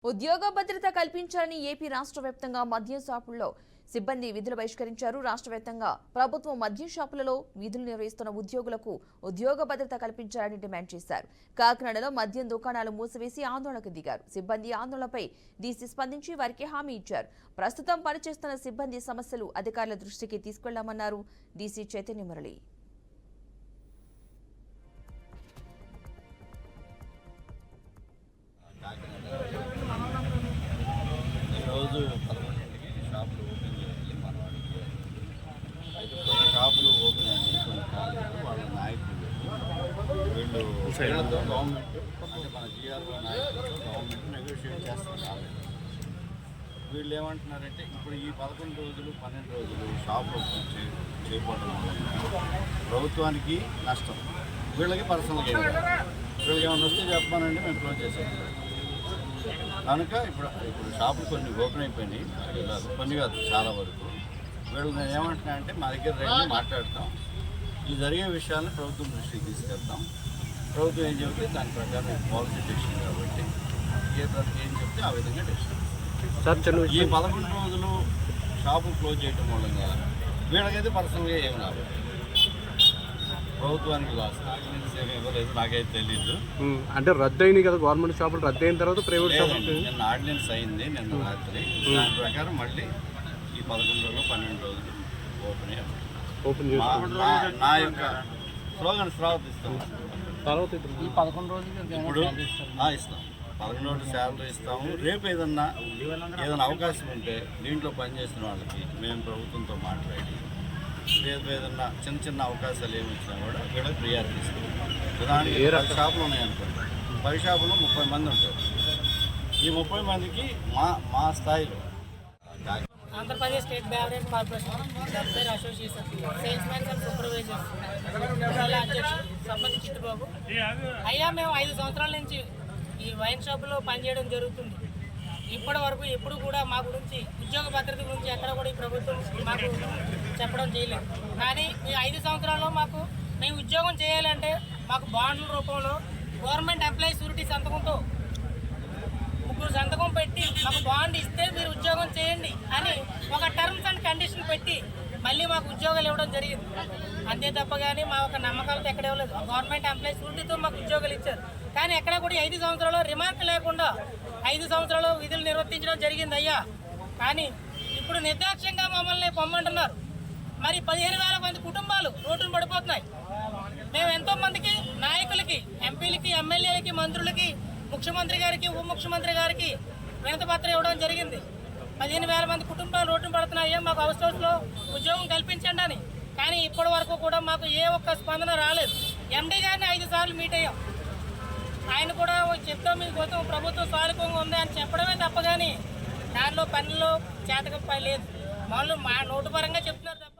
ఉద్యోగ భద్రత కల్పించాలని ఏపీ రాష్ట్ర వ్యాప్తంగా మద్యం షాపుల్లో సిబ్బంది విధులు బహిష్కరించారు. రాష్ట్ర వ్యాప్తంగా ప్రభుత్వం మద్యం షాపులలో విధులు నిర్వహిస్తున్న ఉద్యోగులకు ఉద్యోగ భద్రత కల్పించాలని డిమాండ్ చేశారు. కాకినాడలో మద్యం దుకాణాలు మూసివేసి ఆందోళనకు దిగారు. సిబ్బంది ఆందోళనపై డీసీ స్పందించి వారికి హామీ ఇచ్చారు. ప్రస్తుతం పనిచేస్తున్న సిబ్బంది సమస్యలు అధికారుల దృష్టికి తీసుకెళ్లామన్నారు డీసీ చైతన్య మురళి. రోజు 11కి షాపులు ఓపెన్ చేయాలి మనవాడికి. అయితే కొన్ని షాపులు ఓపెన్ అయ్యి కొన్ని కాలేదు. వాళ్ళ నాయకులు వీళ్ళతో గవర్నమెంట్ అంటే మన జిఆర్ఓ నాయకులతో గవర్నమెంట్ నెగోషియేట్ చేస్తున్నారు. వీళ్ళు ఏమంటున్నారంటే ఇప్పుడు ఈ 11 రోజులు 12 రోజులు షాప్ ఓపెన్ చేయకపోవడం వల్ల ప్రభుత్వానికి నష్టం, వీళ్ళకి పర్సనల్గా వీళ్ళకి ఏమైనా వస్తే చెప్పానండి మేము క్లోజ్ చేసాం కనుక ఇప్పుడు షాపులు కొన్ని ఓపెన్ అయిపోయినాయి, కొన్ని కాదు చాలా వరకు. వీళ్ళు నేను ఏమంటున్నా అంటే మా దగ్గర రండి మాట్లాడతాం, ఈ జరిగే విషయాలను ప్రభుత్వం దృష్టికి తీసుకెళ్తాం, ప్రభుత్వం ఏం చెబితే దాని ప్రకారం పాలసీ డెసిషన్ కాబట్టి ఏం చెప్తే ఆ విధంగా డెసిషన్. ఈ 11 రోజులు షాపు క్లోజ్ చేయడం మూలంగా వీళ్ళకైతే పర్సనల్గా ఏం రాదు, ప్రభుత్వానికి లాస్ ఇవ్వలేదు. నాకైతే తెలీదు. అంటే రద్దు అయినాయి కదా గవర్నమెంట్ షాపులు, రద్దు అయిన తర్వాత ప్రైవేట్ షాపులు నిన్న ఆర్డినెన్స్ అయింది నిన్న రాత్రి. దాని ప్రకారం మళ్ళీ ఈ 11 రోజులు 12 రోజులు ఓపెన్ నా యొక్క స్లోగన్ ఇస్తాం. ఈ 11 రోజులు ఇప్పుడు ఇస్తాం, 11 రోజులు శాలరీ ఇస్తాము. రేపు ఏదన్నా అవకాశం ఉంటే దీంట్లో పనిచేసిన వాళ్ళకి మేము ప్రభుత్వంతో మాట్లాడి రేపు ఏదన్నా చిన్న అవకాశాలు ఏమి వచ్చినా కూడా వీళ్ళకి ప్రియారిటీ ఇస్తాం. ఉదాహరణకి 10 షాపులు ఉన్నాయనుకోండి, 10 షాపులో 30 మంది ఉంటారు. ఈ 30 మందికి మా స్థాయిలో Andhra Pradesh state beverage corporation welfare association salesmen and supervisors అధ్యక్షుడు సంపతి చిట్టుబాబు. అయ్యా మేము 5 సంవత్సరాల నుంచి ఈ వైన్ షాపులో పనిచేయడం జరుగుతుంది. ఇప్పటి వరకు ఎప్పుడు కూడా మా గురించి ఉద్యోగ భద్రత గురించి ఎక్కడ కూడా ఈ ప్రభుత్వం మాకు చెప్పడం చేయలేదు. కానీ ఈ 5 సంవత్సరాల్లో మేము ఉద్యోగం చేయాలంటే మాకు బాండ్ల రూపంలో గవర్నమెంట్ ఎంప్లాయీ షూరిటీ సంతకంతో 3 సంతకం పెట్టి మాకు బాండ్ ఇస్తే మీరు ఉద్యోగం చేయండి అని ఒక టర్మ్స్ అండ్ కండిషన్ పెట్టి మళ్ళీ మాకు ఉద్యోగాలు ఇవ్వడం జరిగింది. అంతే తప్ప కానీ మా ఒక నమ్మకాలతో ఎక్కడ ఇవ్వలేదు. గవర్నమెంట్ ఎంప్లాయీ షూరిటీతో మాకు ఉద్యోగాలు ఇచ్చారు. కానీ ఎక్కడ కూడా 5 సంవత్సరాలు రిమార్క్ లేకుండా 5 సంవత్సరాలు విధులు నిర్వర్తించడం జరిగింది అయ్యా. కానీ ఇప్పుడు నిర్దాక్ష్యంగా మమ్మల్ని పొమ్మంటున్నారు. మరి 15,000 మంది కుటుంబాలు రోడ్డును పడిపోతున్నాయి. మేము ఎంతోమందికి నాయకులకి, ఎంపీలకి, ఎమ్మెల్యేలకి, మంత్రులకి, ముఖ్యమంత్రి గారికి, ఉప ముఖ్యమంత్రి గారికి వినతిపత్రం ఇవ్వడం జరిగింది. 15,000 మంది కుటుంబాలు రోడ్డును పడుతున్నాయి, మాకు హౌస్ హౌస్లో ఉద్యోగం కల్పించండి అని. కానీ ఇప్పటి వరకు కూడా మాకు ఏ ఒక్క స్పందన రాలేదు. ఎండీ గారిని 5 సార్లు మీట్ అయ్యాం. ఆయన కూడా చెప్తాం మీకోసం ప్రభుత్వం సానుకూలంగా ఉంది అని చెప్పడమే తప్ప కానీ దానిలో పనుల్లో చేతకం లేదు. వాళ్ళు మా నోటు పరంగా చెప్తున్నారు తప్ప